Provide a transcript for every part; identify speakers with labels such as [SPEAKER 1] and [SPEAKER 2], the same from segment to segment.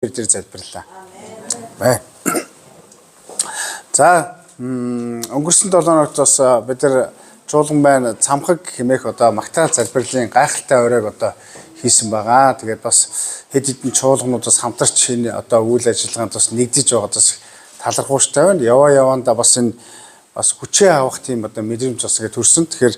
[SPEAKER 1] дээр залбирлаа. Бай. За өнгөрсөн 7 хоногт бас бид нар чуулган байна цамхаг хэмээх одоо магтаал залбирлын гайхалтай оройг одоо хийсэн байгаа. Тэгээд бас хэд хэдэн чуулгануудаас хамтарч энэ одоо үйл ажиллагаанд бас нэгдэж байгаа бас талархууштай байна. Яваанда бас энэ бас хүчээ авах тийм одоо мэдрэмж бас ингэ төрсөн. Тэгэхээр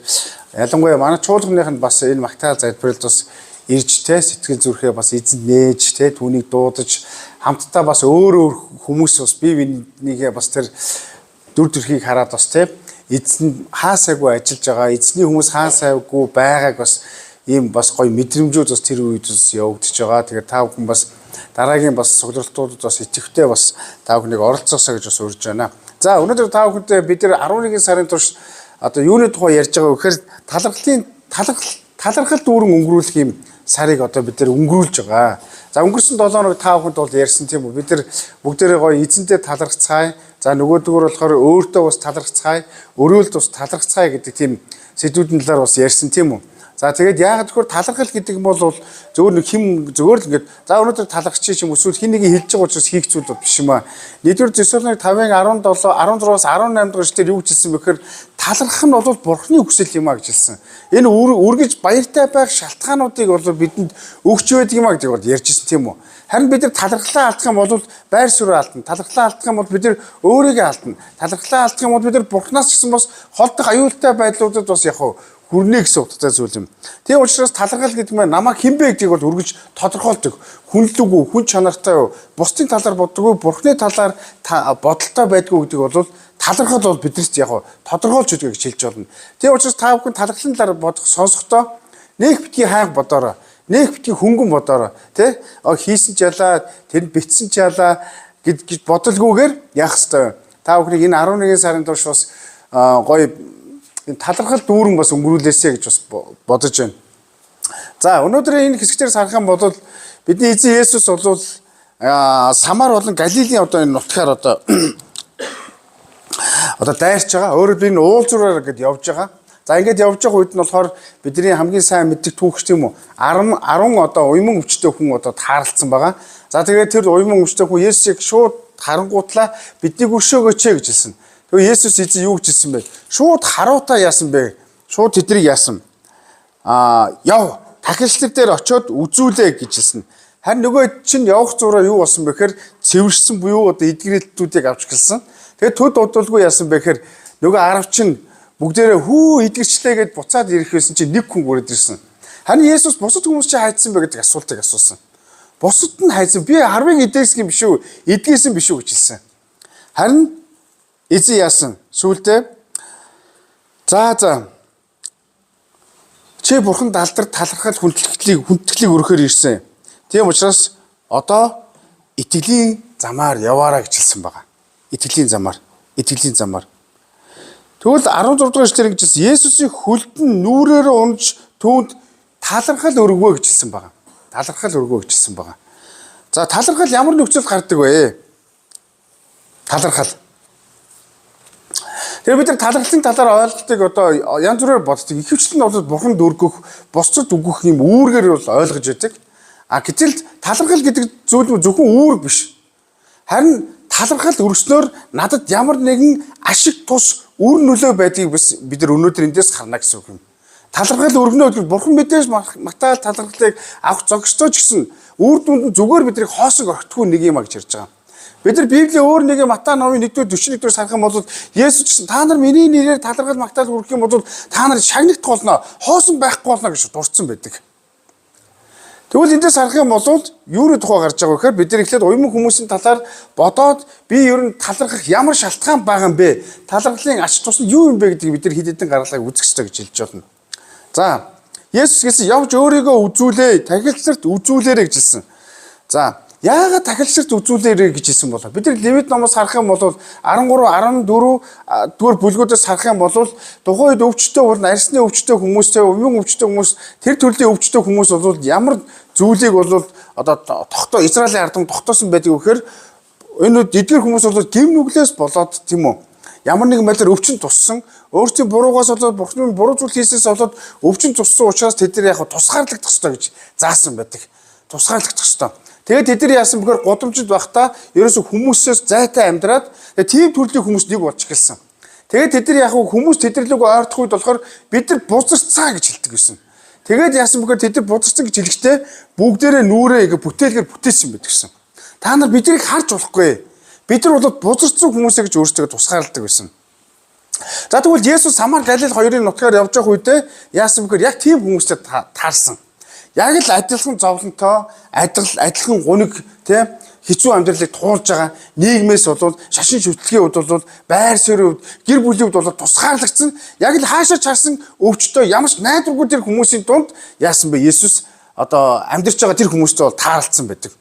[SPEAKER 1] ялангуяа манай чуулганыханд бас энэ магтаал залбирлд бас ирж те сэтгэл зүрхээ бас эзэн нээж те түүнийг дуудаж хамтдаа бас өөр хүмүүс бас бие бинийгээ бас тэр дүр төрхийг хараад бас те эзэн хаасаагүй ажиллаж байгаа эзний хүмүүс хаасаагүй байгааг бас ийм бас гоё мэдрэмжүүд бас тэр үед бас явагдаж байгаа. Тэгээд та бүхэн бас дараагийн бас цуглуултуудад бас итгэвтэй бас та бүхнийг оролцоосоо гэж бас урьж байна. За өнөөдөр та бүхэнтэй бид нар 11 сарын турш одоо юуны тухай ярьж байгаа вэ гэхээр талархал дүүрэн өнгөрүүлэх юм сарыг одоо бид нар өнгөрүүлж байгаа. За өнгөрсөн 7 хоног та бүхэнд бол ярьсан тийм үү. Бид нар бүгдээрээ гоё эзэнтэй талархцгаая. За нөгөөдгөр болохоор өөртөө бас талархцгаая. Өрөөлд бас талархцгаая гэдэг тийм сэдвүүдэн талаар бас ярьсан тийм үү. За тэгээд яагаад гэвэл талархал гэдэг нь бол зөвөр нэг хим зөвөр л ингээд за өнөөдөр талархчих юм эсвэл хин нэг хэлж байгаа учраас хийх зүйл биш юм аа. Нэгдүгээр Тесалоник 5:17 16-аас 18 дугаар эшлэлээр юу хэлсэн бэ гэхээр талархах нь бол Бурхны хүсэл юм а гэж хэлсэн. Энэ үргэж баяртай байх шалтгаануудыг бол бидэнд өгч байдаг юм а гэдэг бол ярьжсэн тийм үү. Харин бид нар талархлаа алдах юм бол байр суурь алдна. Талархлаа алдах юм бол бид нар өөрийгөө алдна. Талархлаа алдах юм бол бид нар Бурхнаас ч гэсэн бас холдох аюултай байдлуудад бас яг хүрнэ гэсэн утгатай зүйл юм. Тийм учраас талархал гэдэг нь намайг хинбэ гэдгийг бол үргэж тодорхойлдог. Хүнлэггүй, хүн чанартай юу, бусдын талаар боддоггүй, Бурхны талаар бодолтой байдгүй гэдэг бол талархал бол биднээс яг тодорхойлж өгдөг гэж хэлж болно. Тийм учраас та бүхэн талархлын талаар бодох сонсохдоо нэг битгий хайх бодоорой. Нэг битгий хөнгөн бодоорой. Тэ? Хийсэн ч ялаа, тэнд битсэн ч ялаа гэж бодолгүйгээр яах ёстой. Та бүхнийг энэ 11 сарын турш бас гоё талархал дүүрэн бас өнгөрүүлээсэ гэж бас бодож байна. За өнөөдрийн энэ хэсэгтэр сарах юм бол бидний эзэн Есүс бол Самар болон Галилийн одоо энэ нутгаар одоо дайрч байгаа. Өөрөөр би энэ уулзраар гэдээ явж байгаа. За ингээд явж байгаа үед нь болохоор бидний хамгийн сайн мэддэг түүхч тийм үү 10 одоо уйман өвчтөе хүн одоо таарлцсан байгаа. За тэгээд тэр уйман өвчтөе хүн Есүсийг шууд харангуутлаа биднийг өршөөгөөч гэж хэлсэн. Тэгээ Есүс эзэн юу гэж хэлсэн бэ? Шууд харуутаа яасан бэ? Шууд тэднийг яасан? Яв тахилчлаг дээр очиод үзүүлээ гэж хэлсэн. Харин нөгөө чинь явах зураа юу болсон бэ гэхээр цэвэрсэн буюу одоо эдгэрэлтүүдийг авч гэлсэн. Тэгээд төд удалгүй яасан бэ гэхээр нөгөө аравч нь бүгдээрээ хүү эдгэрчлээ гэд буцаад ирэх байсан чинь нэг хүн бүрээд ирсэн. Харин Есүс бусад хүмүүс чи хайдсан бэ гэдэг асуултыг асуусан. Бусад нь хайсан. Би 10-ыг эдгэсэн биш үү? Эдгээсэн биш үү гэж хэлсэн. Харин эзэн яасан? Сүүлдээ за чи бурханд алдар талархал хүндэтгэлийг өргөхөөр ирсэн. Тийм учраас одоо итгэлийн замаар яваараа гэж хэлсэн байгаа. Итгэлийн замаар. Тэгвэл 16 дугаар эшлэлээр гэж хэлсэн. Есүсийн хөлдөн нүрээр унж түүнд талархал өргөвөө гэж хэлсэн байгаа. За талархал ямар нөхцөлд гардаг вэ? Талархал. Тэгээ бид нар талархлын талаар ойлголтыг одоо янз бүрээр боддог. Ихэвчлэн бол бурханд өргөх, бусдад өгөх юм үүргээр бол ойлгож байдаг. Гэтэл талархал гэдэг зүйл нь зөвхөн үүрэг биш. Харин талархал өргснөөр надад ямар нэгэн ашиг тус үр нөлөө байдгийг бид нар өнөөдөр эндээс харна гэсэн үг юм. Талархал өргөнө гэдэг бурхан мэдээж магтаал талархлыг авах зогсдоо ч гэсэн үр дүнд нь зүгээр биднийг хоосог огтгүй нэг юм а гэж ярьж байгаа. Бид нар Библийн өөр нэг Матай номын 1-41 сарах юм бол Есүс гэсэн та нар миний нэрээр талархал магтаал хүргэх юм бол та нар шагнагдах болно, хоосон байхгүй болно гэж дурдсан байдаг. Тэгвэл эндээс харах юм бол юуны тухай гарч байгаа вэ гэхээр бид нар эхлээд уйман хүмүүсийн талаар бодоод би ер нь талархах ямар шалтгаан байгаа юм бэ? Талархлын ач тус нь юу юм бэ гэдгийг бид нар хэд хэдэн гаргалыг үзэх ёстой гэж хэлж байна. За Есүс гэсэн явж өөрийгөө үзүүлээ, тахилчнарт үзүүлээрэй гэж хэлсэн. За яагаад тахилчнарт үзүүлээрэй гэж хэлсэн болов? Бид нар Левит номоос харах юм бол 13, 14 дугаар бүлгүүдээс харах юм бол тухайн үед өвчтөе уран арсны өвчтөе хүмүүстэй, уян өвчтөе хүмүүс, тэр төрлийн өвчтөе хүмүүс бол ямар зүйлийг бол одоо Израилийн ардам тогтоосон байдаг вэхээр энэ эдгээр хүмүүс бол гим нүглээс болоод тийм үү? Ямар нэгэн байдлаар өвчин туссан, өөрсдийн буруугаас болоод бурхны буруу зүйл хийсээс болоод өвчин туссан учраас тэд нар яг тусгаарлагдах ёстой гэж заасан байдаг. Тэгээд тэд нар яасан бэхээр годомжид байхдаа ерөөсө хүмүүсээс зайтай амьдраад тийм төрлийн хүмүүс нэг болж эхэлсэн. Тэгээд тэд нар яг хүмүүс тэдэрлэг ойртох үед болохоор бид нар бузарцаа гэж хэлдэг гэсэн. Тэгээд яасан бэхээр тэд нар бузарцсан гэж хэлэхдээ бүгдээрээ нүрээ ингээ бүтээлгээр бүтээсэн байдаг гэсэн. Та нар биднийг харж болохгүй. Бид нар бол бузарцсан хүмүүсээ гэж өөрсдөө тусгаарладаг байсан. За тэгвэл Есүс Самар Галил хоёрын нутгаар явж явах үедээ яасан бэхээр яг тийм хүмүүстэй таарсан. Яг л адилхан зовлонтой, адилхан гуниг тийм хэцүү амьдралыг туулж байгаа нийгмээс бол шашин шүтлгийн хувьд бол байр суурийн хувьд гэр бүлийн хувьд бол тусгаарлагдсан. Яг л хаашаа чарсан өвчтөө ямар ч найдваргүй тэр хүмүүсийн дунд яасан бэ? Есүс одоо амьдарч байгаа тэр хүмүүстэй бол тааралцсан байдаг.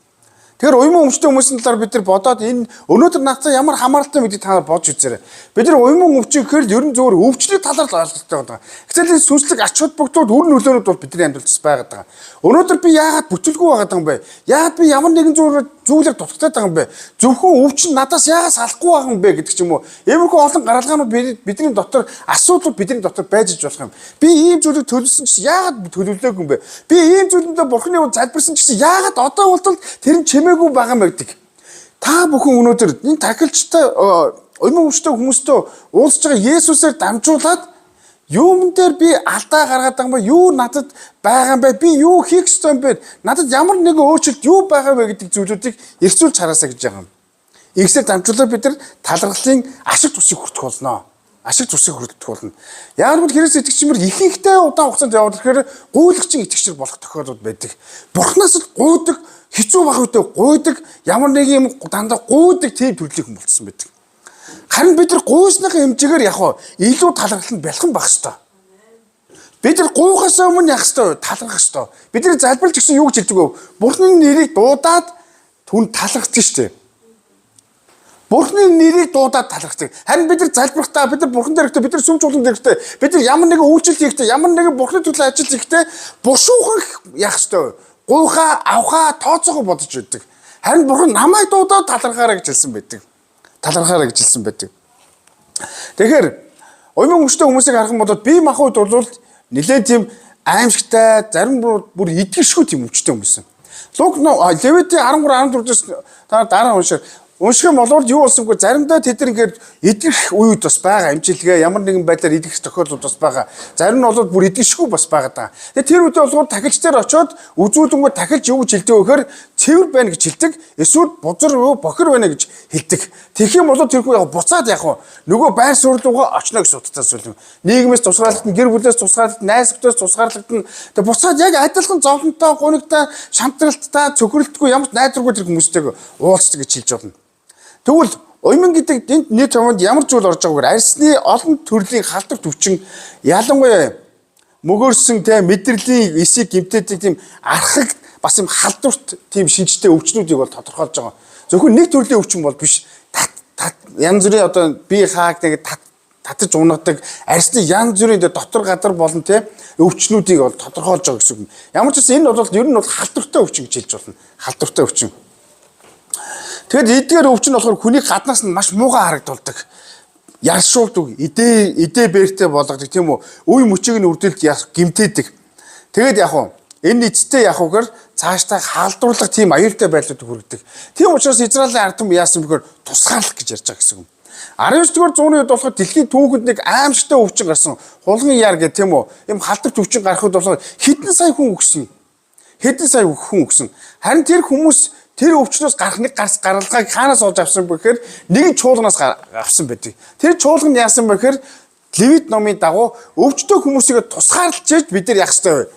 [SPEAKER 1] Тэгэхээр уйман өвчтөе хүмүүсийн талаар бид нар бодоод энэ өнөөдөр нацаа ямар хамааралтай гэдгийг та нар бодж үзээрэй. Бид нар уйман өвчийг гэхэл ерөн зөвөр өвчний талаар л ойлголттой байгаа. Гэтэл энэ сүнслэг ач холбогдолд үр нөлөөнүүд бол бидний амьдралд байгаад байгаа. Өнөөдөр би яагаад бүтэлгүй байгаад байгаа юм бэ? Яагаад би ямар нэгэн зүйлээр дутагдаад байгаа юм бэ? Зөвхөн өвчин надаас яагаад салахгүй байгаа юм бэ гэдэг ч юм уу. Иймэрхүү олон гаргалгаанууд бидний дотор асуудал бидний дотор байж болох юм. Би ийм зүйлийг төлөвлөсөн ч яагаад төлөвлөөгүй юм бэ? Би ийм зүйлэндээ бурхны үн залбирсан ч яагаад одоо бол тэр нь чимээгүй байгаа юм гэдэг. Та бүхэн өнөөдөр энэ тахилчтай уйман өвчтөе хүмүүстэй уулзж байгаа Есүсээр дамжуулаад юун дээр би алдаа гаргаад байгаа юм бэ? Юу надад байгаа юм бэ? Би юу хийх ёстой юм бэ? Надад ямар нэгэн өөрчлөлт юу байгаа вэ гэдэг зүйлүүдийг эргцүүлж хараасаа гэж байгаа юм. Игсээр дамжуулаад бид нар таларгалын ашиг тусыг хүртэх болно. Ашиг тусыг хүртэх болно. Яг л Христ итгэгчмэр ихэнхдээ удаан хугацаанд яваад ирэхээр гуйлагчин итгэгчэр болох тохиолдол байдаг. Бурхнаас л гуйдаг, хэцүү байх үедээ гуйдаг, ямар нэг юм дандаа гуйдаг тийм төрлийн хүн болцсон байдаг. Харин бид нар гуйсныхаа хэмжээгээр яг илүү талархал нь бэлхэн байх ёстой. Бид нар гуйхаас өмнө яах ёстой? Талархах ёстой. Бидний залбирлж гисэн юу гэж хэлдэг вэ? Бурхны нэрийг дуудаад түн талархдаг шүү дээ. Бурхны нэрийг дуудаад талархдаг. Харин бид нар залбирахдаа бид нар бурхан дээрхтээ бид нар сүм чуулган дээрхтээ бид нар ямар нэгэн үйлчлэл хийхдээ ямар нэгэн бурхны төлөө ажил хийхдээ бушуухан яах ёстой? Гуйхаа, авхаа, тооцоогоо бодож байдаг. Харин бурхан намайг дуудаад талархаарай гэж хэлсэн байдаг. Талархаарай гэж хэлсэн байдаг. Тэгэхээр уйман өвчтөе хүмүүсийг харах юм бол би махуйд бол нэлээд тийм аимшигтай, зарим бүр идэвхшгүй тийм өвчтөе хүмүүс юм. Левитийн 13-14-өөс та дараа унших юм бол юу болсонгүй заримдаа тэд нар ингээд идэх үед бас байгаа амжилтгээ ямар нэгэн байдлаар идэх тохиолдол бас байгаа. Зарим нь бол бүр идэвшгүй бас байгаа даа. Тэгээ тэр үед бол тахилч дээр очиод үзүүлэнгөө тахилч юу гэж хэлдэг вэ гэхээр цэвэр байна гэж хэлдэг. Эсвэл бузар бохир байна гэж хэлдэг. Тэгэх юм бол тэрхүү яг буцаад яг нөгөө байр суурь руугаа очно гэж судалцаас зүйл юм. Нийгмээс тусгаарлагдана, гэр бүлээс тусгаарлагдана, найз нөхдөс тусгаарлагдана. Тэгээ буцаад яг адилхан зовлонтой, гунигтай, шамтралттай, цөхрөлтгүй ямар найдваргүй тэр хүмүүстэйг уулздаг гэж хэлж байна. Тэгвэл уйман гэдэг энд нийт юмд ямар зүйл орж байгааг арьсны олон төрлийн халдварт өвчин ялангуяа мөгөөрсөн те мэдрэлийн эсийг гэмтээдэг тийм архаг бас юм халдварт тийм шинжтэй өвчнүүдийг бол тодорхойлж байгаа. Зөвхөн нэг төрлийн өвчин бол биш. Янз бүрийн одоо бие хааг нэг татаж унагадаг арьсны янз бүрийн дотор гадар болон те өвчнүүдийг бол тодорхойлж байгаа гэсэн үг. Ямар ч гэсэн энэ бол ер нь бол халдвартай өвчин гэж хэлж болно. Халдвартай өвчин. Тэгэд эдгээр өвчин болохоор хүний гаднаас нь маш муухай харагдуулдаг. Яршуулдаг, идэ бэртэй болгодог тийм үү? Үе мөчийг нь үрдэлд гимтээдэг. Тэгэд яг уу энэ эцтэй яг үгээр цаашдаа халдварлах тийм аюултай байдлууд хүргэдэг. Тийм учраас Израилийн ард түмэн яасан бэхээр тусгаарлах гэж ярьж байгаа гэсэн юм. 19-р зууны үед болохоор дэлхийн түүхэнд нэг аимшигтай өвчин гарсан. Хулган яар гэх тийм үү? Ийм халдварт өвчин гарахад болохоор хэдэн сая хүн өгсөн. Хэдэн сая хүн өгсөн. Харин тэр хүмүүс тэр өвчнөөс гарах нэг гаралгааг хаанаас олж авсан бэ гэхээр нэгэн чуулганаас авсан байдаг. Тэр чуулган яасан бэ гэхээр Левит номын дагуу өвчтөе хүмүүсийг тусгаарлаж бид нар яах ёстой вэ?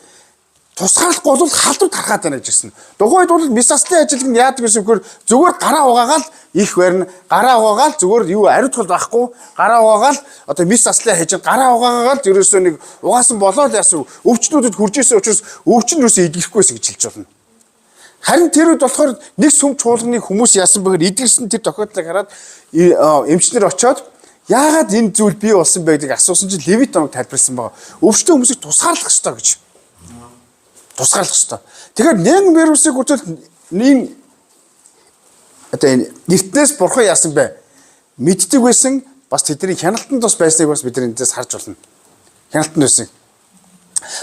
[SPEAKER 1] Тусгаарлахгүй бол халдвар тархаад байна гэж хэлсэн. Тухайд бол мисаслын ажил нь яадаг гэсэн үгээр зүгээр гараа угаагаал их барина. Гараа угаагаал зүгээр юу ариутгал байхгүй. Гараа угаагаал одоо мисаслын хийж гараа угаагаал ерөөсөө нэг угаасан болоо л яасан өвчнүүдэд хурж исэн учраас өвчин юусоо идэхгүйс гэж хэлж байна. Харин тэр үед болохоор нэг сүм чуулганы хүмүүс яасан бэхээр идэгсэн тэр тохиолдлыг хараад эмчнэр очиод яагаад энэ зүйл бий болсон бэ гэдгийг асуусан чинь Левит номыг тайлбарласан байгаа. Өвчтөе хүмүүсийг тусгаарлах ёстой гэж. Тусгаарлах ёстой. Тэгэхээр нэг вирусыг үзэл нэг одоо энэ эртнээс бурхан яасан бэ? Мэддэг байсан бас тэдний хяналтанд бас байсныг бас бид эндээс харж байна. Хяналтанд байсан.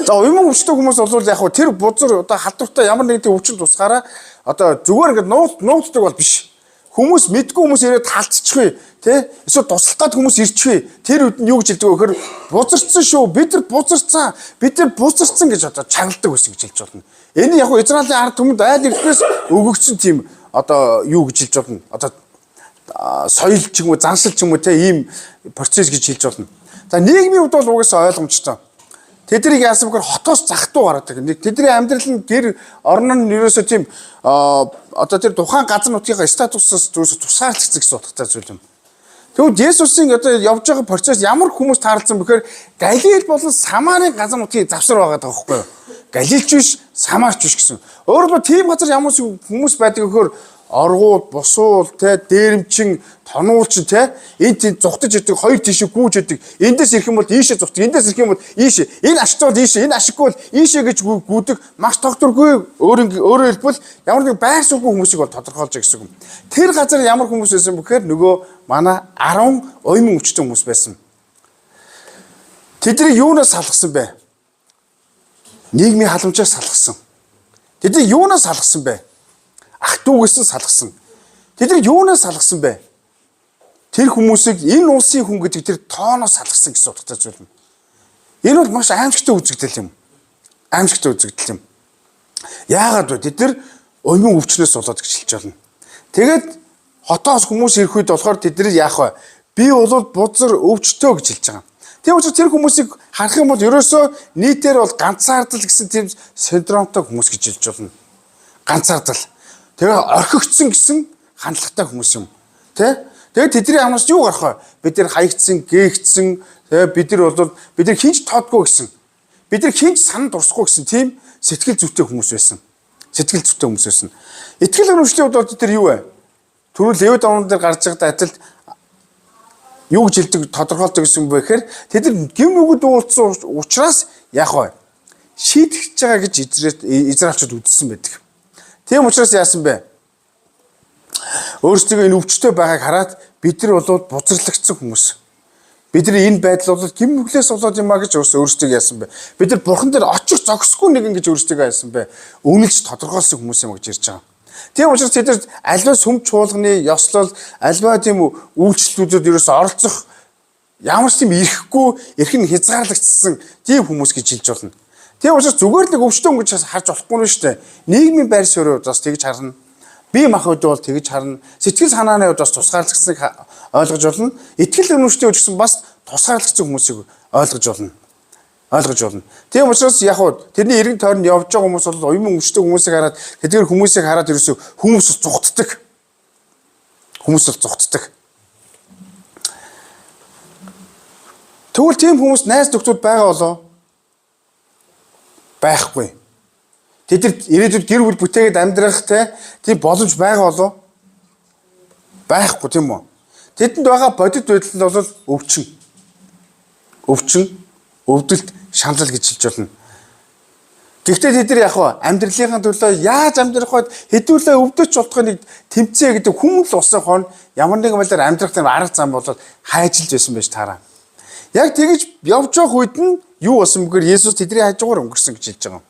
[SPEAKER 1] За уйман өвчтөе хүмүүс бол яг тэр бузар одоо халдвартай ямар нэгэн өвчин тусгаараа одоо зүгээр ингээд нууцдаг бол биш. Хүмүүс мэдгүй хүмүүс ирээд талцчихвээ, тий? Эсвэл туслах гад хүмүүс ирчихвээ. Тэр үед нь юу гэж хэлдэг вэ гэхээр бузарцсан шүү. Бид нар бузарцсан. Бид нар бузарцсан гэж одоо чагналдаг байсан гэж хэлж болно. Энэ яг Израилийн ард түмэнд айл нэгнээс өгөгдсөн тийм одоо юу гэж хэлж болно. Одоо соёл ч юм уу, заншил ч юм уу те ийм процесс гэж хэлж болно. За нийгмийн хувьд бол угаасаа ойлгомжтой. Тэднийг яасан бэхээр хотоос захтуу гаргадаг. Тэдний амьдрал нь гэр орон нь ерөөсөө тийм одоо тэр тухайн газар нутгийн статусаас зүйлс тусгаарлагдсан гэсэн утгатай зүйл юм. Тэгвэл Есүсийн одоо явж байгаа процесс ямар хүмүүс таарлсан бэхээр Галил болон Самарын газар нутгийн завсар байгаа байхгүй юу? Галилч биш, Самарч биш гэсэн. Өөрөөр тийм газар ямар хүмүүс байдаг гэхээр оргууд, бусуул, те дээрэмчин, тонуулчин те энд зүхтэж идэг хоёр тишээ гүйж идэг. Эндээс ирэх юм бол ийшээ зүхтэг, эндээс ирэх юм бол ийшээ. Энэ ашигтай бол ийшээ, энэ ашиггүй бол ийшээ гэж гүйдэг. Маш тогтворгүй өөрөөр хэлбэл ямар нэг байр суурьгүй хүмүүсийг бол тодорхойлж байгаа гэсэн юм. Тэр газар ямар хүмүүс байсан бэхээр нөгөө манай 10 уйман өвчтөн хүмүүс байсан. Тэдний юунаас салгасан бэ? Нийгмийн халамжаас салгасан. Тэдний юунаас салгасан бэ? Ах дүүгээс салгасан. Тэд юунаас салгасан бэ? Тэр хүмүүсийг энэ улсын хүн гэдэг тэр тооноос салгасан гэсэн утгатай зүйл юм. Энэ бол маш аимшигтай үзэгдэл юм. Аимшигтай үзэгдэл юм. Яагаад вэ? Тэд нар уйман өвчнөөс болоод гэж хэлж байна. Тэгээд хотоос хүмүүс ирэх үед болохоор тэд нар яах вэ? Би бол бузар өвчтөө гэж хэлж байгаа. Тийм учраас тэр хүмүүсийг харах юм бол ерөөсөө нийтээр бол ганцаардал гэсэн тийм синдромтой хүмүүс гэж хэлж байна. Ганцаардал. Тэгээ орхигдсон гэсэн хандлагатай хүмүүс юм. Тэ? Тэгээд тэдний амнаас юу гарах вэ? Бид нар хаягдсан, гээгдсэн, бид нар хинч тоодгүй гэсэн. Бид нар хинч сананд урсахгүй гэсэн тийм сэтгэл зүйтэй хүмүүс байсан. Сэтгэл зүйтэй хүмүүс байсан. Итгэл үнэмшлийн хувьд бол тэр юу вэ? Түрүү Левит номон дээр гарч байгаа адил юу гэж хэлдэг тодорхойлдог гэсэн бэ гэхээр тэд нар гэм нүгд уулзсан учраас яах вэ? Шийдэж байгаа гэж Израильчууд үзсэн байдаг. Тийм учраас яасан бэ? Өөрсдөө энэ өвчтөй байгааг хараад бид нар бол бузарлагдсан хүмүүс. Бидний энэ байдал бол гэм нүглээс болоод юм а гэж өөрсдөө яасан бэ? Бид нар бурхан дээр очих зогсгүй нэгэн гэж өөрсдөө яасан бэ? Үнэлж тодорхойлсон хүмүүс юм гэж ярьж байгаа. Тийм учраас тэд нар альва сүм чуулганы ёслол, альва тийм үйлчлэлүүдэд ерөөсө оролцох ямар ч юм ирэхгүй, эрх нь хязгаарлагдсан тийм хүмүүс гэж хэлж болно. Тийм учраас зүгээр нэг өвчтөн гэж харж болохгүй нь шүү дээ. Нийгмийн байр суурийн удаас тэгж харна. Бие махбод бол тэгж харна. Сэтгэл санааны удаас тусгаарлагдсныг ойлгож болно. Итгэл үнэмштэй үжигсэн бас тусгаарлагдсан хүмүүсийг ойлгож болно. Тийм учраас яг хуу тэрний эргэн тойронд явж байгаа хүмүүс бол уйман өвчтөй хүмүүсийг хараад тэдгээр хүмүүсийг хараад ерөөсөө хүмүүс зүхтдэг. Тэгвэл тийм хүмүүс найз нөхдөд байгаа болоо байхгүй. Тэд ирээдүйд гэр бүл бүтээгээд амьдрах тийм боломж байгаа болоо байхгүй тийм үү? Тэдэнд байгаа бодит байдал нь бол өвчин, өвдөлт, шаналл гэж хэлж болно. Гэхдээ тэд нар яг амьдралынхаа төлөө яаж амьдрах вэ? Хэдүүлээ өвдөж болохыг нэг тэмцээ гэдэг хүн л усан хон ямар нэгэн байдлаар амьдрах тийм арга зам болоод хайжилж байсан байж таараа. Яг тэгж явж явах үед нь юу болсон бэхээр Есүс тэдний хажуугаар өнгөрсөн гэж хэлж байгаа.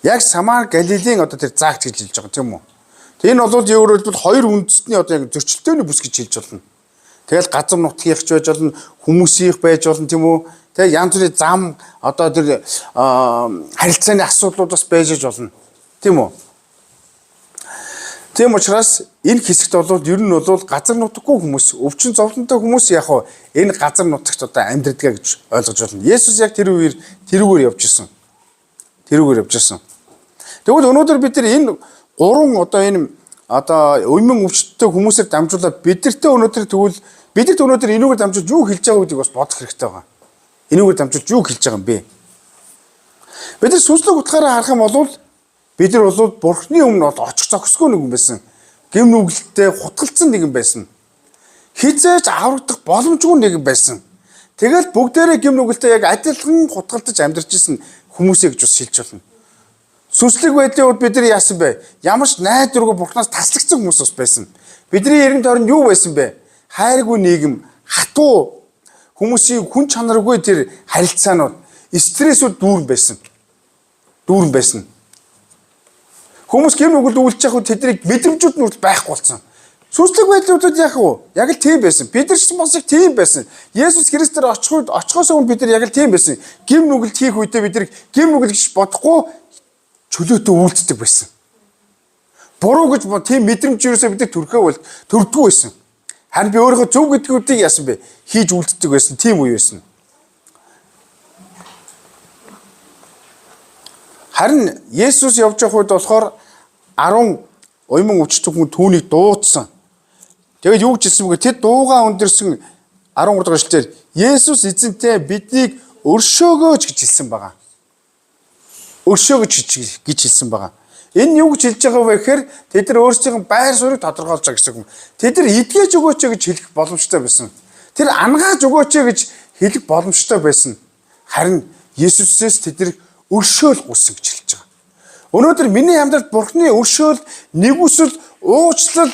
[SPEAKER 1] Яг Самар Галилийн одоо тэр заагт гэж хэлж байгаа тийм үү? Энэ бол өөрөөр хэлбэл хоёр үндэстний одоо яг зөрчилдөөний бүс гэж хэлж болно. Тэгэл газар нутгийнхч байж болно, хүмүүсийнх байж болно тийм үү? Тэг янз бүрийн зам одоо тэр харилцааны асуудлуудаас байж болно. Тийм үү? Тийм учраас энэ хэсэгт бол ер нь бол газар нутаггүй хүмүүс, өвчин зовлонтой хүмүүс яг энэ газар нутагт одоо амьдрдгаа гэж ойлгож байна. Есүс яг тэрүүгээр явж исэн. Тэгвэл өнөөдөр бид нар энэ гурван одоо уйман өвчтөй хүмүүсээр дамжуулаад бидэрт өнөөдөр энүүгээр дамжуулж юу хэлж байгаа гэдгийг бас бодох хэрэгтэй байна. Энүүгээр дамжуулж юу хэлж байгаа юм бэ? Бид нар сүнслэг утгаараа харах юм бол бид нар бол Бурхны өмнө очих зохисгүй нэгэн байсан. Гэм нүгэлтэй хутгалцсан нэгэн байсан. Хизээж аврагдах боломжгүй нэгэн байсан. Тэгэл бүгдээрээ гэм нүгэлтэй яг адилхан хутгалдаж амьдарч исэн хүмүүсээ гэж бас хэлж болно. Сүнслэг байдлын үед бид нар яасан бэ? Ямар ч найдваргүй Бурханаас таслагдсан хүмүүс бас байсан. Бидний эргэн тойронд юу байсан бэ? Хайргүй нийгэм, хатуу хүмүүсийн хүн чанаргүй тэр харилцаанууд, стрессүүд дүүрэн байсан. Хүмүүс гэр нүгэлд үйлч яах вэ? Тэдний мэдрэмжүүд нь байхгүй болсон. Сүнслэг байдлуудад яах вэ? Яг л тийм байсан. Бид нар ч бас их тийм байсан. Есүс Христээр очихоос өмнө бид нар яг л тийм байсан. Гэр нүгэлд хийх үедээ бид нар гэр нүгэл гэж бодохгүй чөлөөтэй үйлддэг байсан. Буруу гэж тийм мэдрэмж юусоо бид төрдгөө байсан. Харин би өөрийнхөө зөв гэдгүүдийг яасан бэ? Хийж үйлддэг байсан. Тийм үе байсан. Харин Есүс явж явах үед болохоор 10 уйман өвчтөг хүн түүнийг дуудсан. Тэгээд юу гэж хэлсэн бэ? Тэд дуугаа өндөрсөн 13 дахь эшлэлээр Есүс эзэнтэй биднийг өршөөгөөч гэж хэлсэн байгаа. Өршөөгөөч гэж хэлсэн байгаа. Энэ юу гэж хэлж байгаа вэ гэхээр тэд нар өөрсдийн байр суурийг тодорхойлж байгаа гэсэн юм. Тэд нар эдгэж өгөөч гэж хэлэх боломжтой байсан. Тэр ангааж өгөөч гэж хэлэх боломжтой байсан. Харин Есүсээс тэд нар өршөөл гуйсан гэж хэлж байгаа. Өнөөдөр миний амьдралд Бурхны өршөөл, нэгүсэл, уучлал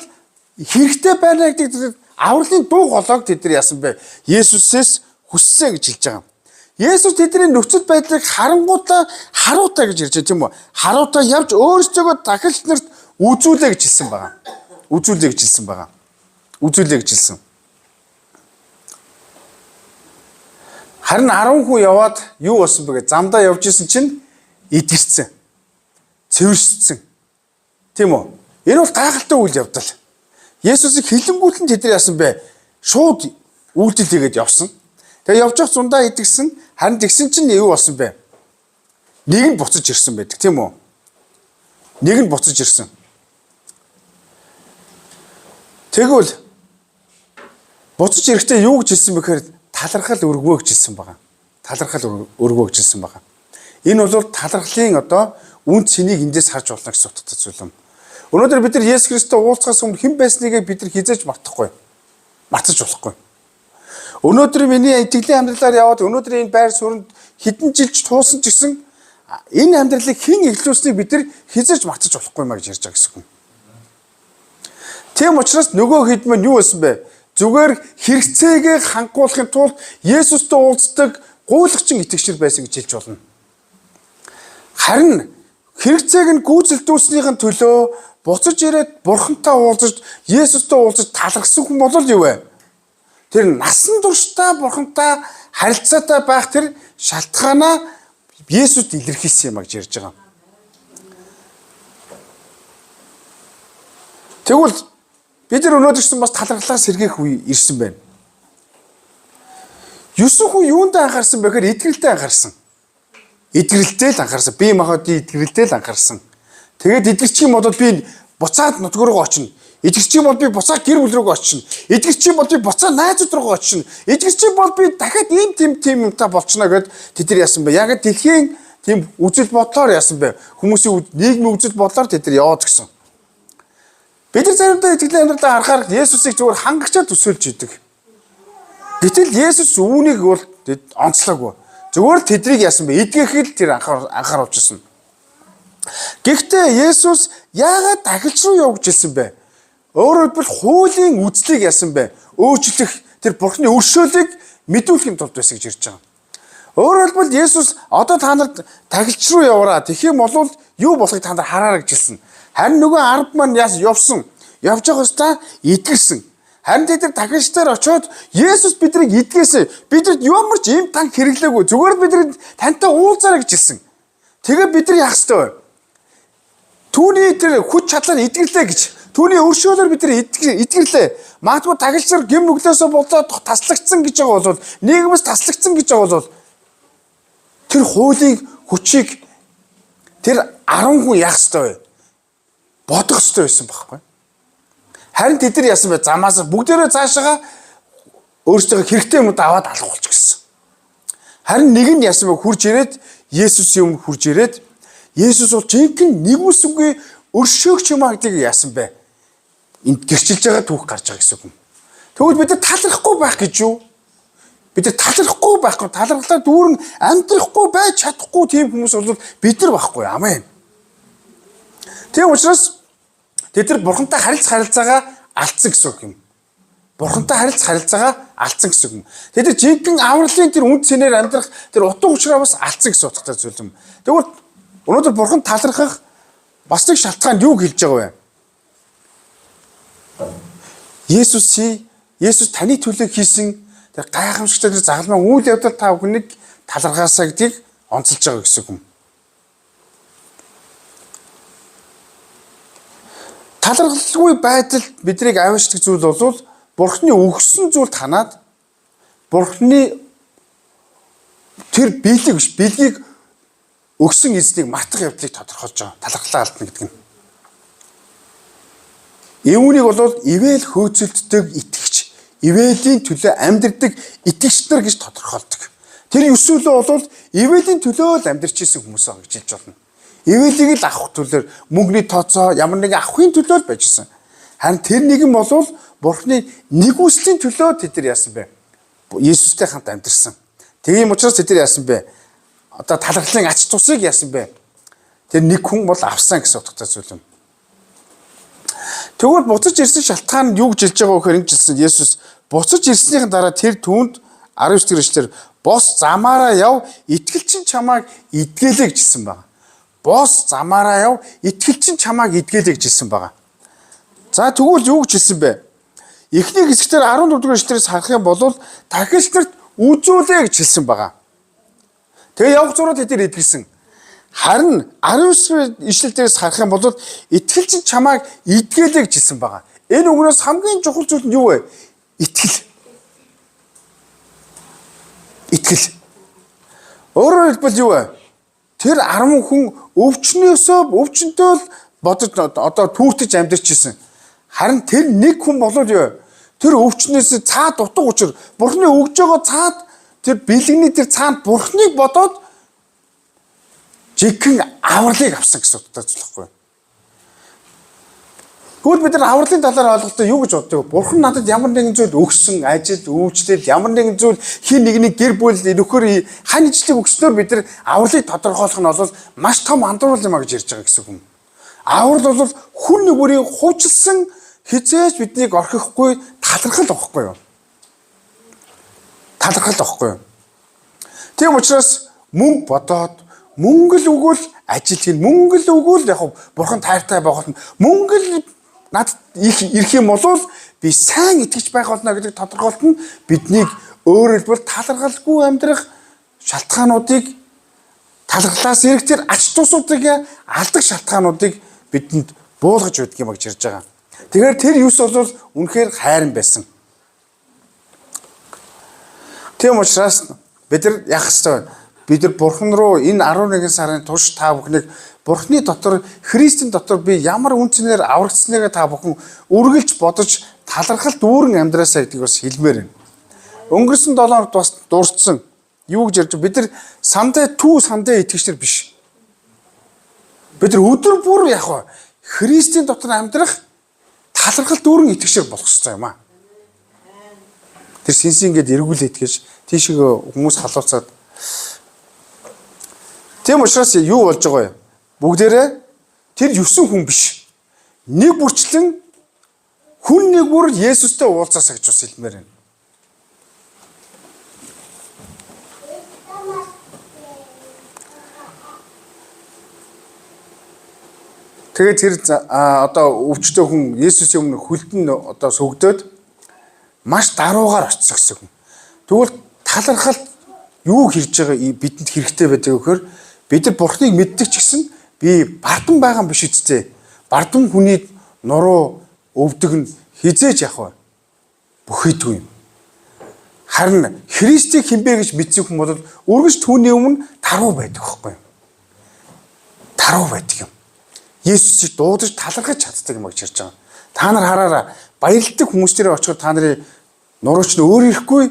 [SPEAKER 1] хэрэгтэй байна гэдэг авралын дуу хоолойг тэд нар яасан бэ? Есүсээс хүссэн гэж хэлж байгаа. Есүс тэдний нөхцөл байдлыг харангуйтаа харуутаа гэж ярьж байгаа тийм үү? Харуутаа явж өөрсдөө дахилч нарт үзүүлээ гэж хэлсэн байгаа. Үзүүлээ гэж хэлсэн байгаа. Үзүүлээ гэж хэлсэн. Харин 10 хүн яваад юу болсон бэ гэж замдаа явж исэн чинь идэрсэн. Цэвэрссэн. Тийм үү? Энэ бол гайхалтай үйл явдал. Есүсийг хилэнгүүт нь тэд нар яасан бэ? Шууд үйлдэл хийгээд явсан. Тэгээ явж явах зундаа идэгсэн. Харин тэгсэн чинь юу болсон бэ? Нэг нь буцаж ирсэн байдаг, тийм үү? Нэг нь буцаж ирсэн. Тэгвэл буцаж ирэхдээ юу гэж хэлсэн бэ гэхээр талархал өргөвөө гэж хэлсэн байгаа. Талархал өргөвөө гэж хэлсэн байгаа. Энэ бол талархлын одоо үн цэнийг эндээс харж болно гэсэн утгатай зүйл юм. Өнөөдөр бид нар Есүс Христос уулзахаас өмнө хэн байсныг бид нар хизээж мартахгүй. Мартаж болохгүй. Өнөөдөр миний итгэлийн амьдралаар яваад өнөөдөр энэ байр суурьнд хэдэн жилч туусан ч гэсэн энэ амьдралыг хэн эхлүүлснийг бид нар хизээж мартаж болохгүй маа гэж ярьж байгаа гэсэн юм. Тийм учраас нөгөө хэд мань юу байсан бэ? Зүгээр хэрэгцээгээ хангуулахын тулд Есүстэй уулздаг гуйлагчин итгэгчнэр байсан гэж хэлж болно. Харин хэрэгцээг нь гүйцэлдүүлснийхэн төлөө буцаж ирээд Бурхантай уулзаж Есүстэй уулзаж талархсан хүн бол юу вэ? Тэр насан туршдаа Бурхантай харилцаатай байх тэр шалтгаанаа Есүст илэрхийлсэн юм а гэж ярьж байгаа. Тэгвэл бид нар өнөөдөр бас талархлаа сэргээх үе ирсэн байна. 9 хүн юунд анхаарсан бэ гэхээр итгэлтэй анхаарсан. Итгэлтэй л анхаарсан. Би махад итгэлтэй л анхаарсан. Тэгээд итгэгчийн бодод би буцаад нутг руу очино. Итгэгчийн бол би буцаад гэр бүл рүү очино. Итгэгчийн бол би буцаад найзууд руу очино. Итгэгчийн бол би дахиад ийм тийм юмтай болчихно гэд тэд нар яасан бэ? Яг дэлхийн тийм үзэл бодлоор яасан бэ? Хүмүүсийн нийгмийн үзэл бодлоор тэд нар яваад гисэн. Бид нар заримдаа итгэлийн амьдралаа харахаар Есүсийг зүгээр хангачаад төсөөлж идэг. Гэтэл Есүс үүнийг бол онцлоогүй. Зүгээр тэднийг яасан бэ? Эдгэхэл тэр анхааруулж ирсэн. Гэхдээ Есүс яагаад дахилч руу яв гэж хэлсэн бэ? Өөрөөр хэлбэл хуулийн үслийг яасан бэ? Өөрчлөх тэр Бурхны өршөөлийг мэдүүлэхийн тулд байсан гэж ярьж байгаа. Өөрөөр хэлбэл Есүс одоо та нарт дахилч руу яваараа. Тэгэх юм бол юу болохыг та нар хараарай гэж хэлсэн. Харин нөгөө 10 маань явсан. Явж байгаа хэвээр идгэлсэн. Харин тэд нар дахилчдаар очиод Есүс биднийг идгээсэн. Бидэд ямар ч юм танк хэрэглээгүй. Зүгээр бид нар тантай уулзаарай гэж хэлсэн. Тэгээ бид нар яах ёстой вэ? Түүний тэр хүч чадлаар идгэлээ гэж. Түүний өршөөлөөр бид нар идгэлээ. Магадгүй тагилчаар гэм нүглээсээ болоод таслагдсан гэж байгаа бол нийгэмс таслагдсан гэж байгаа бол тэр хуулийн хүчийг тэр 10 хүн яах ёстой вэ? Бодох ёстой байсан байхгүй. Харин тэд нар яасан бэ? Замаас бүгдээрээ цаашаага өөрсдөө хэрэгтэй юмуд аваад алах болчих гэсэн. Харин нэг нь яасан бэ? Хурж ирээд Есүсийн өмнө хурж ирээд Есүс бол жинхэнэ нэгүсгүй өршөөгч юм аа гэдгийг яасан бэ? Энд гэрчилж байгаа түүх гарч байгаа гэсэн юм. Тэгвэл бид талархахгүй байх гэж юу? Бид талархахгүй байхгүй, талархлаа дүүрэн амьдрахгүй байж чадахгүй тийм хүмүүс бол бид нар байхгүй. Амен. Тийм учраас тэд нар Бурхантай харилцаагаа алдсан гэсэн юм. Бурхантай харилцаагаа алдсан гэсэн юм. Тэд нар жинхэнэ авралын тэр үнд цэнээр амьдрах тэр утга учраа бас алдсан гэсэн утгатай зүйл юм. Тэгвэл өнөөдөр Бурхан талархах бас нэг шалтгаан юу хэлж байгаа вэ? Есүс таны төлөө хийсэн тэр гайхамшигтай тэр загалмай үйл явдал та бүхнийг талархаасаа гэдгийг онцолж байгаа гэсэн юм. Талархалгүй байдал биднийг аваачдаг зүйл бол Бурхны өгсөн зүйл танаад Бурхны тэр бэлгийг өгсөн эзнийг мартах явдлыг тодорхойлж байгаа. Талархлаа алдна гэдэг нь. Үүнийг бол ивэл хөөцөлддөг итгэгч, ивэлийн төлөө амьдэрдэг итгэгч нар гэж тодорхойлдог. Тэр өсвөлөө бол ивэлийн төлөө л амьдарч исэн хүмүүс аа гэж хэлж болно. Ивэлийг л авах төлөөр мөнгөний тооцоо ямар нэгэн авахын төлөө л байж исэн. Харин тэр нэгэн бол Бурхны нэгүслийн төлөө тэд нар яасан бэ? Есүстэй хамт амьдэрсэн. Тийм учраас тэд нар яасан бэ? Одоо талархлын ач тусыг яасан бэ? Тэр нэг хүн бол авсан гэсэн утгатай зүйл юм. Тэгвэл буцаж ирсэн шалтгаан нь юу гэж хэлж байгаа вэ гэхээр ингэж хэлсэн. Есүс буцаж ирснийхэн дараа тэр түүнд 19 дэх эшлэлээр бос замаараа яв, итгэлчин чамааг идгээлээ гэж хэлсэн байна. Бос замаараа яв, итгэлчин чамааг идгээлээ гэж хэлсэн байна. За тэгвэл юу гэж хэлсэн бэ? Эхний хэсгээр 14 дэх эшлэлээс харах юм бол тахилч нарт үзүүлээ гэж хэлсэн байна. Тэгээ явх зураг тэд идгэлсэн. Харин 19 ишлэлдээс харах юм бол итгэлчин чамааг идгээлээ гэж хэлсэн байгаа. Энэ үгнээс хамгийн чухал зүйл нь юу вэ? Итгэл. Итгэл. Өөрөөр хэлбэл юу вэ? Тэр 10 хүн өвчнөд бодож одоо түүртэж амьдарч ирсэн. Харин тэр нэг хүн болов юу вэ? Тэр өвчнөөс цаад утга учир Бурхны өгж байгаа цаад тэр бэлгэний тэр цаанд Бурхныг бодоод жигхэн авралыг авсан гэсэн утгатай зүйл байхгүй. Тэгвэл бид нар авралын талаар ойлголтоо юу гэж боддог вэ? Бурхан надад ямар нэгэн зүйл өгсөн, ажил, үйлчлэл, ямар нэгэн зүйл хин нэгний гэр бүл нөхөр хань ижлэг өгснөөр бид нар авралыг тодорхойлох нь бол маш том андуурал юм а гэж ярьж байгаа гэсэн юм. Аврал бол хүн нэгүрийн хувьчилсан хизээж биднийг орхихгүй талархал واخхгүй юу? Талархал واخхгүй юу? Тийм учраас мөнгө бодоод мөнгө л өгвөл ажил хийн, мөнгө л өгвөл яг Бурхан тайртай байх болно. Мөнгө л надад ирэх юм бол би сайн итгэж байх болно гэдэг тодорхойлт нь биднийг өөрөөр хэлбэл талархалгүй амьдрах шалтгаануудыг талархлаас ирэх тэр ач тусуудыг алдаг шалтгаануудыг бидэнд буулгаж өгдөг юм гэж ярьж байгаа. Тэгэхээр тэр юус бол үнэхээр хайран байсан. Тийм учраас бид нар яах ёстой вэ? Бид нар Бурхан руу энэ 11 сарын турш та бүхнийг Бурханы дотор, Христийн дотор би ямар үнцнээр аврагдсныг та бүхэн үргэлж бодож талархалт дүүрэн амьдраасаа гэдгийг бас хэлмээр байна. Өнгөрсөн 7 хоногт бас дууссан. Юу гэж ярьж бид нар сандаа итгэгч нар биш. Бид нар өдөр бүр яг хаа Христийн дотор амьдрах талархалт дүүрэн итгэгчээр болох хэрэгтэй юм аа. Тэр синс ингээд эргүүлээд итгэж тийшээ хүмүүс халууцаад. Тийм учраас юу болж байгаа юм? Бүгдээрээ тэр 9 хүн биш. Нэг бүрчлэн хүн нэг бүр Есүстэй уулзаасаа гэж бас хэлмээр байна. Тэгээд тэр одоо өвчтөе хүн Есүсийн өмнө хөлдөн одоо сүгдөөд маш даруугаар очсон гэсэн юм. Тэгвэл талархалт юу хийж байгаа бидэнд хэрэгтэй байдаг вөхөр бид нар Бурхныг мэддэг ч гэсэн би бардам байгаа биш үсттэй. Бардам хүний нуруу өвдөг нь хизээж явах вэ? Бүхийдгүй юм. Харин Христийг хинбэ гэж мэдсэн хүн бол үргэлж түүний өмнө таруу байдаг байхгүй юу? Таруу байдаг юм. Есүсийг дуудаж талархаж чаддаг юм гэж ярьж байгаа. Та нар хараараа баярлдаг хүмүүс дээр очиход та нарын нурууч нь өөр ирэхгүй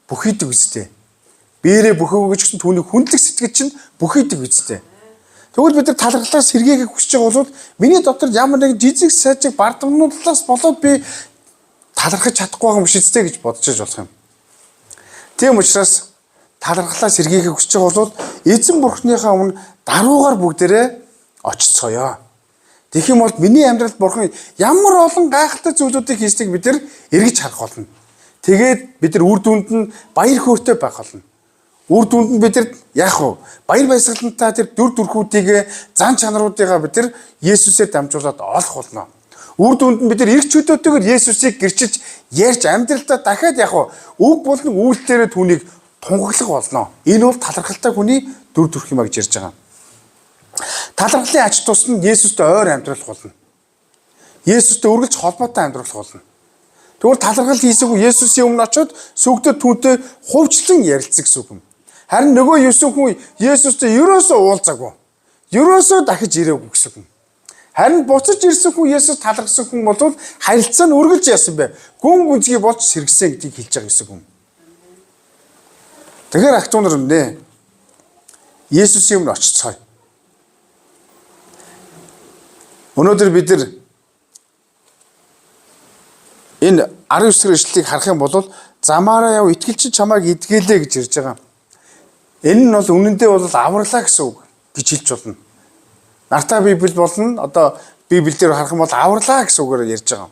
[SPEAKER 1] бүхийдэг үстэй. Биерээ бүхөөг гэж түүний хүндлэх сэтгэл чинь бүхийдэг үстэй. Тэгвэл бид нар талархлаас сэргээхийг хүсэж байгаа бол миний дотор ямар нэгэн жижиг сайжиг бардамнууллаас болоод би талархаж чадахгүй байгаа юм биш үстэй гэж бодож болох юм. Тийм учраас талархлаас сэргээхийг хүсэж байгаа бол эзэн Бурхныхаа өмнө даруугаар бүгдээрээ очицгоё. Тэгэх юм бол миний амьдралд Бурхан ямар олон гайхалтай зүйлүүдийг хийснийг бид нар эргэж харах болно. Тэгээд бид нар үр дүнд нь баяр хөөртэй байх болно. Үр дүнд нь бид нар яах вэ? Баяр баясгалантай тэр дүр төрхүүдийг зан чанаруудыгаа бид нар Есүсээр дамжуулаад олох болно. Үр дүнд нь бид нар эрх чөлөөтэйгээр Есүсийг гэрчилж ярьж амьдралдаа дахиад яах вэ? Үг болон үйлдэлээр түүнийг тунгаглах болно. Энэ бол талархалтай хүний дүр төрх юм а гэж ярьж байгаа. Талархлын ач тус нь Есүстэй ойр амьдрах болно. Есүстэй үргэлж холбоотой амьдрах болно. Тэгвэл талархал хийсэгүй Есүсийн өмнө очиод сүгдэд түүнтэй хувьчлан ярилцах гэсэн үг юм. Харин нөгөө 9 хүн Есүстэй ерөөсөө уулзаагүй. Ерөөсөө дахиж ирээгүй гэсэн үг. Харин буцаж ирсэн хүн Есүс талархсан хүн бол харилцаа нь үргэлж яасан бэ? Гүн гүнзгий болж сэргсэн гэдгийг хэлж байгаа гэсэн үг. Тэгэхээр ах トゥ нар нэ Есүсийн өмнө очицгоё. Өнөөдөр бид нар энэ 19 дэх ишлэлийг харах юм бол замаараа яв итгэлч чамайг идгэлээ гэж ярьж байгаа. Энэ нь бол үнэндээ бол авралаа гэсэн үг гэж хэлж болно. Нартай Библи болно. Одоо Библиэлд харах юм бол авралаа гэсэн үгээр ярьж байгаа.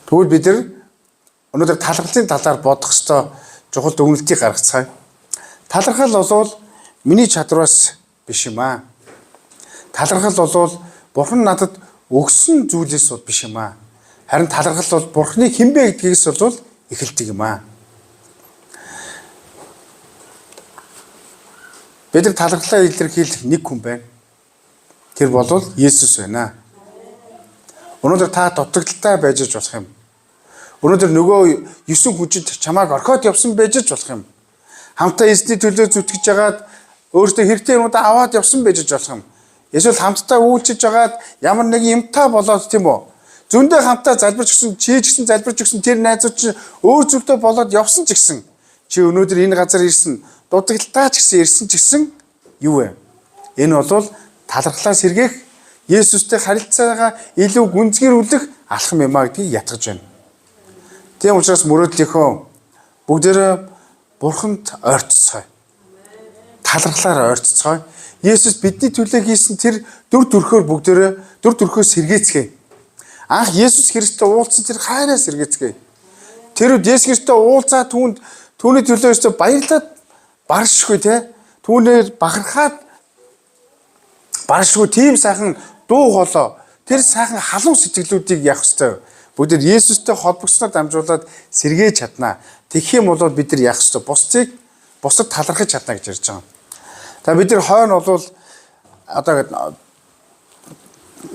[SPEAKER 1] Тэгвэл бид нар өнөөдөр талархлын талаар бодох ёстой чухал дүгнэлтийг гаргацгаая. Талархал бол миний чадвараас биш юм аа. Талархал бол Бурхан надад өгсөн зүйлээс бол биш юм аа. Харин талархал бол Бурханы хинбэ гэдгээс бол эхэлдэг юм аа. Бид нар талархлаа илэрхийлэх нэг хүн байна. Тэр бол Есүс байна. Өнөөдөр та дутагдaltaй байж болох юм. Өнөөдөр нөгөө 9 хүчит чамааг орхиод явсан байж болох юм. Хамтаа эзний төлөө зүтгэж жагаад өөртөө хэрэгтэй юмудаа аваад явсан байж болох юм. Эсвэл хамтдаа үйлчилж жагаад ямар нэгэн юмтай болоод тийм үү? Зөндөө хамтаа залбирч гисэн, чийж гисэн залбирч гисэн тэр найзууд чинь өөр зүйлтэй болоод явсан ч гэсэн чи өнөөдөр энэ газар ирсэн, дутагдaltaй ч гэсэн ирсэн ч гэсэн юу вэ? Энэ бол талархлаа сэргээх, Есүстэй харилцаагаа илүү гүнзгийрүүлэх алхам юм а гэдгийг ятгах байна. Тийм учраас мөрөөдлийнхөө бүгдээрээ Бурханд ойртцгоё. Талархлаар ойртцгоё. Есүс бидний төлөө хийсэн тэр дүр төрхөөр бүгдээрээ дүр төрхөө сэргээцгээе. Анх Есүс Христтэй уулзсан тэр хайраа сэргээцгээе. Тэр үед Есүс Христтэй уулзаа түүний төлөө өстө баярлаад баршгүй те. Түүнээр бахархаад баршгүй тийм сайхан дуу хоолой тэр сайхан халуун сэтгэлүүдийг явах ёстой. Бүгд Есүстэй холбогдсноор дамжуулаад сэргээж чаднаа. Тэгэх юм бол бид нар яах ёстой? Бусад талархаж чадна гэж ярьж байгаа. За бид нар хойно бол одоо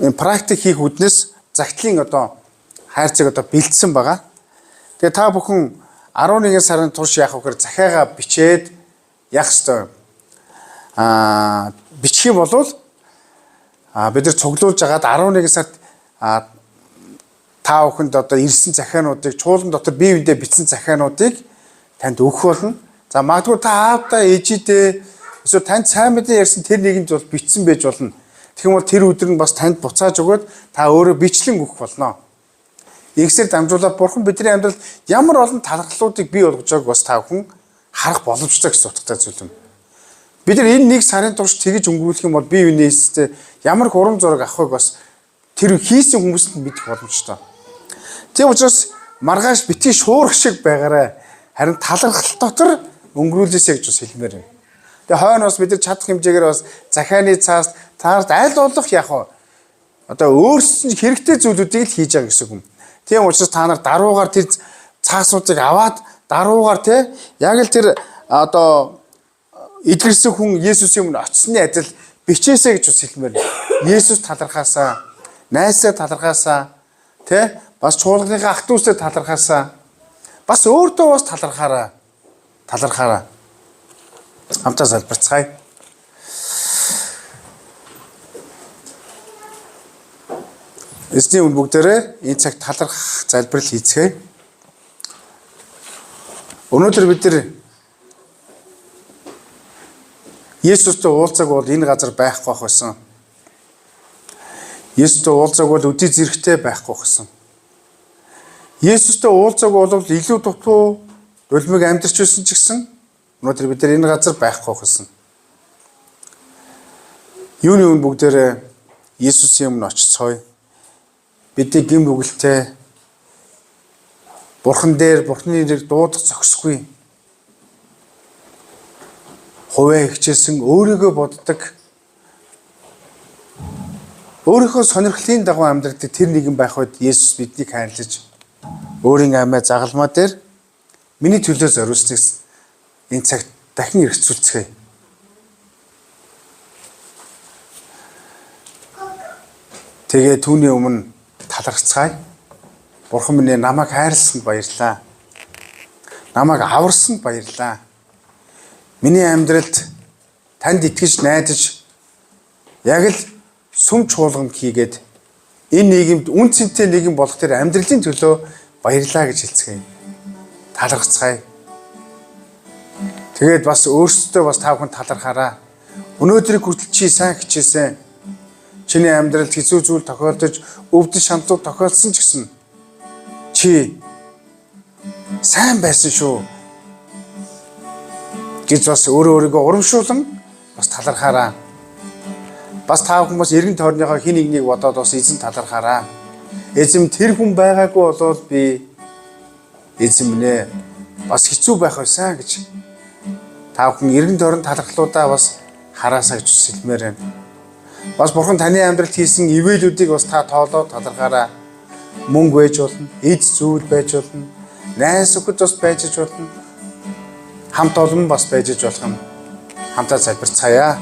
[SPEAKER 1] энэ практик хийх үднэс загтлын одоо хайрцаг одоо бэлдсэн байгаа. Тэгээ та бүхэн 11 сарын турш яах вэ гэхээр захиагаа бичээд яах ёстой? Бичих юм бол бид нар цуглуулж агаад 11 сард та бүхэнд одоо ирсэн захиануудыг чуулган дотор бие биендээ бичсэн захиануудыг танд өгөх болно. За магадгүй та аавдаа ээжидээ эсвэл танд сайн мэдээ ярьсан тэр нэгэнд бол бичсэн байж болно. Тэгэх юм бол тэр өдөр нь бас танд буцааж өгөөд та өөрөө бичлэн өгөх болно. Ингэсээр дамжуулаад Бурхан бидний амьдралд ямар олон талархлуудыг бий болгож байгааг бас та бүхэн харах боломжтой гэсэн утгатай зүйл юм. Бид нар энэ нэг сарын турш тэгж өнгөрүүлэх юм бол бие биенээсээ ямар гурван зураг авахыг бас тэр хийсэн хүмүүст нь мэдэх боломжтой. Тийм учраас маргааш битгий шуурх шиг байгаарай. Харин талархал дотор өнгөрүүлээсэй гэж бас хэлмээр байна. Тэгээ хойно бас бид нар чадах хэмжээгээр бас захианы цаас таард аль болох яах вэ? Одоо өөрсдөө хэрэгтэй зүйлүүдийг л хийж байгаа гэсэн юм. Тийм учраас та нар даруугаар тэр цаасуудыг аваад даруугаар те яг л тэр одоо эдгэрсэн хүн Есүсийн өмнө очсны адил бичээсэй гэж бас хэлмээр байна. Есүс талархаасаа, найсаа талархаасаа, тэ бас чуулганыхаа ах дүүсээ талархаасаа, бас өөртөө бас талархаараа. Хамтаа залбирцгаая. Эзний үн бүгдээрээ энэ цаг талархах залбирал хийцгээе. Өнөөдөр бид нар Есүстэй уулзаг бол энэ газар байхгүй байх байсан. Есүстэй уулзаг бол үдий зэрэгтэй байхгүй байсан. Есүстэй уулзаг бол илүү дутуу улмыг амьдарч байсан ч гэсэн өнөөдөр бид нар энэ газар байхгүй байсан. Юуны үн бүгдээрээ Есүсийн өмнө очицгоё. Бидний гэм нүгэлтэй Бурхан дээр Бурханы нэрийг дуудах зохисгүй. Хувиа хичээсэн өөрийгөө боддог. Өөрийнхөө сонирхлын дагуу амьдрдаг тэр нэгэн байх үед Есүс биднийг хайрлаж өөрийн амиа загалмаа дээр миний төлөө зориулсныг энэ цагт дахин эргцүүлцгээе. Тэгээ түүний өмнө талархацгаая. Бурхан минь намайг хайрлсанд баярлалаа. Намайг аварсанд баярлалаа. Миний амьдралд танд итгэж найдаж яг л сүм чуулганд хийгээд энэ нийгэмд үн цэнтэй нийгэм болох тэр амьдралын төлөө баярлалаа гэж хэлцгээе. Талархацгаая. Тэгээд бас өөрсдөө бас та бүхэн талархаараа. Өнөөдрийг хүртэл чи сайн хичээсэн. Чиний амьдралд хэцүү зүйл тохиолдож, өвдөн шаналууд тохиолдсон ч гэсэн чи сайн байсан шүү гэж бас өөрийгөө урамшуулан бас талархаараа. Бас та бүхэн бас эргэн тойрныхоо хин нэгнийг бодоод бас эзэн талархаараа. Эзэм тэр хүн байгаагүй болоод би эзэм нэ бас хэцүү байх байсан гэж та бүхэн эргэн тойрон талархлуудаа бас хараасаа гэж хэлмээр байна. Бас Бурхан таны амьдралд хийсэн ивэлүүдийг бас та тоолоод талархаараа. Мөнгө байж болно, эд зүйл байж болно, найс өхөд бас байж болно, хамт олон бас байж болох юм. Хамтаа залбирцгаая.